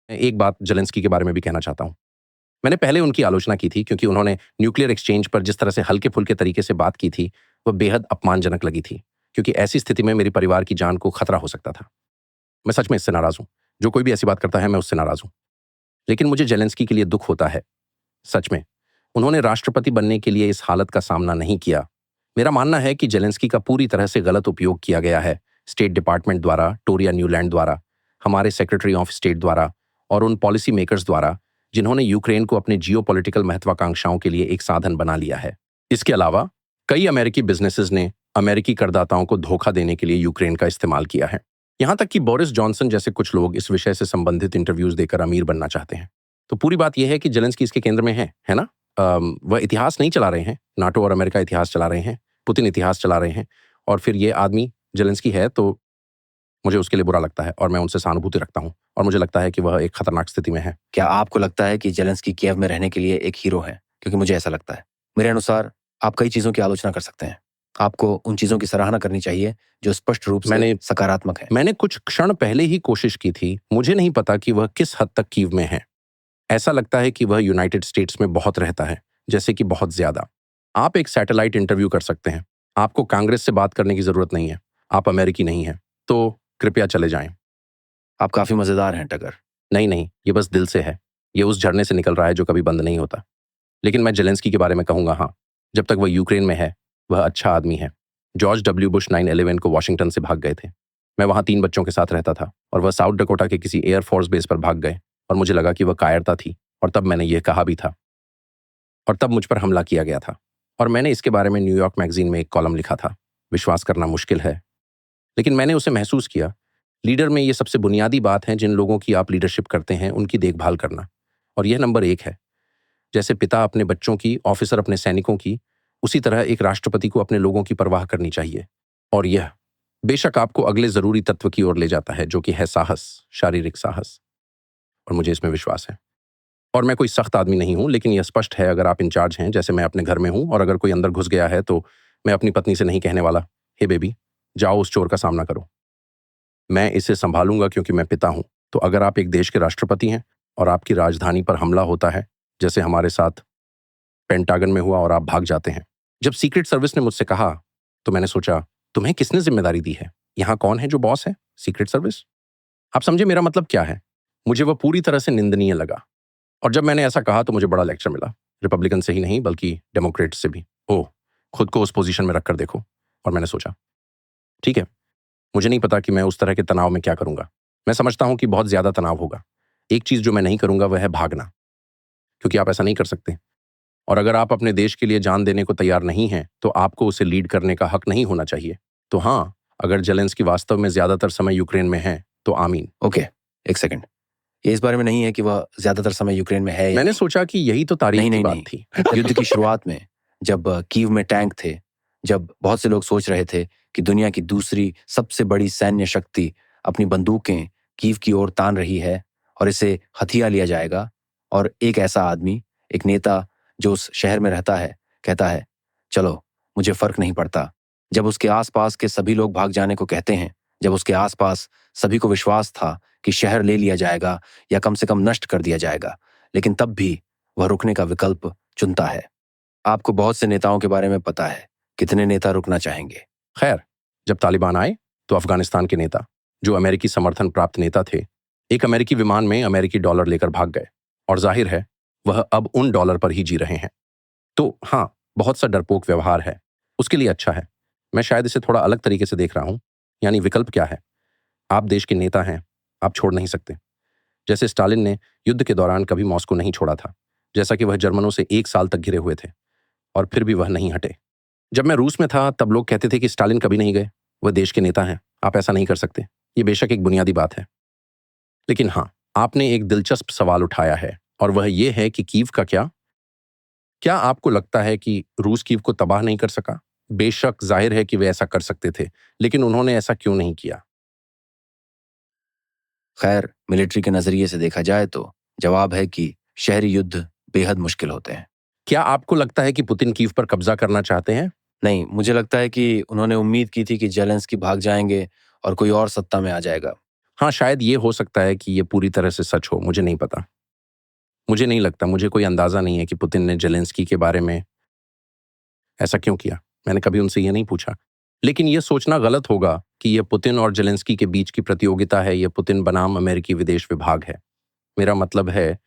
एक बात जेलेंस्की के बारे में भी कहना चाहता हूँ। मैंने पहले उनकी आलोचना की थी क्योंकि उन्होंने न्यूक्लियर एक्सचेंज पर जिस तरह से हल्के-फुल्के तरीके से बात की थी, वह बेहद अपमानजनक लगी थी, क्योंकि ऐसी स्थिति में मेरे परिवार की जान को खतरा हो सकता था। मैं सच में इससे नाराज़ हूँ। जो कोई भी ऐसी बात करता है, मैं उससे नाराज़ हूँ। लेकिन मुझे जेलेंस्की के लिए दुःख होता है, सच में। उन्होंने राष्ट्रपति बनने के लिए इस हालत का सामना नहीं किया। मेरा मानना है कि जेलेंस्की का पूरी तरह से गलत उपयोग किया गया है, स्टेट डिपार्टमेंट द्वारा, टोरिया न्यूलैंड द्वारा, हमारे सेक्रेटरी ऑफ स्टेट द्वारा और उन पॉलिसी मेकर्स द्वारा, जिन्होंने यूक्रेन को अपने जियोपॉलिटिकल महत्वाकांक्षाओं के लिए एक साधन बना लिया है। इसके अलावा, कई अमेरिकी बिजनेसेस ने अमेरिकी करदाताओं को धोखा देने के लिए यूक्रेन का इस्तेमाल किया है। यहां तक कि बोरिस जॉनसन जैसे कुछ लोग इस विषय से संबंधित इंटरव्यूज देकर अमीर बनना चाहते हैं। तो पूरी बात यह है कि जेलेंस्की इसके केंद्र में है ना? वह इतिहास नहीं चला रहे हैं, नाटो और अमेरिका इतिहास चला रहे हैं, पुतिन इतिहास चला रहे हैं, और फिर ये आदमी जेलेंस्की है, तो मुझे उसके लिए बुरा लगता है और मैं उनसे सहानुभूति रखता हूँ और मुझे लगता है कि वह एक खतरनाक स्थिति में है। क्या आपको लगता है कि जेलेंस्की कीव में रहने के लिए एक हीरो है? क्योंकि मुझे ऐसा लगता है। मेरे अनुसार आप कई चीजों की आलोचना कर सकते हैं। आपको उन चीजों की सराहना करनी चाहिए जो स्पष्ट रूप से सकारात्मक है। मैंने कुछ क्षण पहले ही कोशिश की थी। मुझे नहीं पता कि वह किस हद तक कीव में है। ऐसा लगता है कि वह यूनाइटेड स्टेट्स में बहुत रहता है, जैसे कि बहुत ज्यादा। आप एक सैटेलाइट इंटरव्यू कर सकते हैं। आपको कांग्रेस से बात करने की जरूरत नहीं है। आप अमेरिकी नहीं हैं, तो कृपया चले जाएं। आप काफी मजेदार हैं, टगर। नहीं, ये बस दिल से है। ये उस झरने से निकल रहा है जो कभी बंद नहीं होता। लेकिन मैं जेलेंस्की के बारे में कहूंगा, हाँ, जब तक वह यूक्रेन में है, वह अच्छा आदमी है। जॉर्ज डब्ल्यू बुश 9/11 को वाशिंगटन से भाग गए थे। मैं वहां 3 बच्चों के साथ रहता था और वह साउथ डकोटा के किसी एयरफोर्स बेस पर भाग गए और मुझे लगा कि वह कायरता थी, और तब मैंने यह कहा भी था। और तब मुझ पर हमला किया गया था और मैंने इसके बारे में न्यूयॉर्क मैगजीन में एक कॉलम लिखा था। विश्वास करना मुश्किल है, लेकिन मैंने उसे महसूस किया। लीडर में ये सबसे बुनियादी बात है, जिन लोगों की आप लीडरशिप करते हैं उनकी देखभाल करना, और यह नंबर 1 है। जैसे पिता अपने बच्चों की, ऑफिसर अपने सैनिकों की, उसी तरह एक राष्ट्रपति को अपने लोगों की परवाह करनी चाहिए। और यह बेशक आपको अगले जरूरी तत्व की ओर ले जाता है, जो कि है साहस, शारीरिक साहस, और मुझे इसमें विश्वास है। और मैं कोई सख्त आदमी नहीं हूं, लेकिन यह स्पष्ट है, अगर आप इंचार्ज हैं, जैसे मैं अपने घर में हूं, और अगर कोई अंदर घुस गया है, तो मैं अपनी पत्नी से नहीं कहने वाला, हे बेबी, जाओ उस चोर का सामना करो। मैं इसे संभालूंगा क्योंकि मैं पिता हूं। तो अगर आप एक देश के राष्ट्रपति हैं और आपकी राजधानी पर हमला होता है, जैसे हमारे साथ पेंटागन में हुआ, और आप भाग जाते हैं। जब सीक्रेट सर्विस ने मुझसे कहा, तो मैंने सोचा, तुम्हें किसने जिम्मेदारी दी है? यहां कौन है जो बॉस है? Secret service? आप समझे मेरा मतलब क्या है? मुझे वह पूरी तरह से निंदनीय लगा। और जब मैंने ऐसा कहा तो मुझे बड़ा लेक्चर मिला, रिपब्लिकन से ही नहीं बल्कि डेमोक्रेट से भी। ओह, खुद को उस पोजीशन में रखकर देखो। और मैंने सोचा, ठीक है, मुझे नहीं पता कि मैं उस तरह के तनाव में क्या करूंगा। मैं समझता हूं कि बहुत ज्यादा तनाव होगा। एक चीज जो मैं नहीं करूंगा वह है भागना, क्योंकि आप ऐसा नहीं कर सकते। और अगर आप अपने देश के लिए जान देने को तैयार नहीं हैं, तो आपको उसे लीड करने का हक नहीं होना चाहिए। तो हाँ, अगर जेलेंस्की वास्तव में ज्यादातर समय यूक्रेन में है, तो आमीन। ओके, एक सेकंड। ये इस बारे में नहीं है कि वह ज्यादातर समय यूक्रेन में है या मैंने नहीं। सोचा कि यही तो तारीफ की बात थी। युद्ध की शुरुआत में, जब कीव में टैंक थे, जब बहुत से लोग सोच रहे थे कि दुनिया की दूसरी सबसे बड़ी सैन्य शक्ति अपनी बंदूकें कीव की ओर तान रही है और इसे हथिया लिया जाएगा, और एक ऐसा आदमी, एक नेता जो उस शहर में रहता है, कहता है, चलो, मुझे फर्क नहीं पड़ता। जब उसके आसपास के सभी लोग भाग जाने को कहते हैं, जब उसके आसपास सभी को विश्वास था कि शहर ले लिया जाएगा या कम से कम नष्ट कर दिया जाएगा, लेकिन तब भी वह रुकने का विकल्प चुनता है। आपको बहुत से नेताओं के बारे में पता है। कितने नेता रुकना चाहेंगे? खैर, जब तालिबान आए, तो अफगानिस्तान के नेता, जो अमेरिकी समर्थन प्राप्त नेता थे, एक अमेरिकी विमान में अमेरिकी डॉलर लेकर भाग गए, और जाहिर है वह अब उन डॉलर पर ही जी रहे हैं। तो हाँ, बहुत सा डरपोक व्यवहार है, उसके लिए अच्छा है। मैं शायद इसे थोड़ा अलग तरीके से देख रहा हूं। यानी विकल्प क्या है? आप देश के नेता हैं, आप छोड़ नहीं सकते। जैसे स्टालिन ने युद्ध के दौरान कभी मॉस्को नहीं छोड़ा था, जैसा कि वह जर्मनों से 1 साल तक घिरे हुए थे, और फिर भी वह नहीं हटे। जब मैं रूस में था, तब लोग कहते थे कि स्टालिन कभी नहीं गए, वह देश के नेता हैं, आप ऐसा नहीं कर सकते। ये बेशक एक बुनियादी बात है, लेकिन हाँ, आपने एक दिलचस्प सवाल उठाया है, और वह ये है कि कीव का क्या? क्या आपको लगता है कि रूस कीव को तबाह नहीं कर सका? बेशक जाहिर है कि वे ऐसा कर सकते थे, लेकिन उन्होंने ऐसा क्यों नहीं किया? खैर, मिलिट्री के नजरिए से देखा जाए तो जवाब है कि शहरी युद्ध बेहद मुश्किल होते हैं। क्या आपको लगता है कि पुतिन कीव पर कब्जा करना चाहते हैं? नहीं, मुझे लगता है कि उन्होंने उम्मीद की थी कि जेलेंस्की भाग जाएंगे और कोई और सत्ता में आ जाएगा। हाँ, शायद ये हो सकता है कि ये पूरी तरह से सच हो, मुझे नहीं पता। मुझे नहीं लगता, मुझे कोई अंदाज़ा नहीं है कि पुतिन ने ज़ेलेंस्की के बारे में ऐसा क्यों किया? मैंने कभी उनसे ये नहीं पूछा। लेकिन ये सोचना गलत होगा कि ये पुतिन और ज़ेलेंस्की के बीच की प्रतियोगिता है, ये पुतिन बनाम अमेरिकी विदेश विभाग है। मेरा मतलब है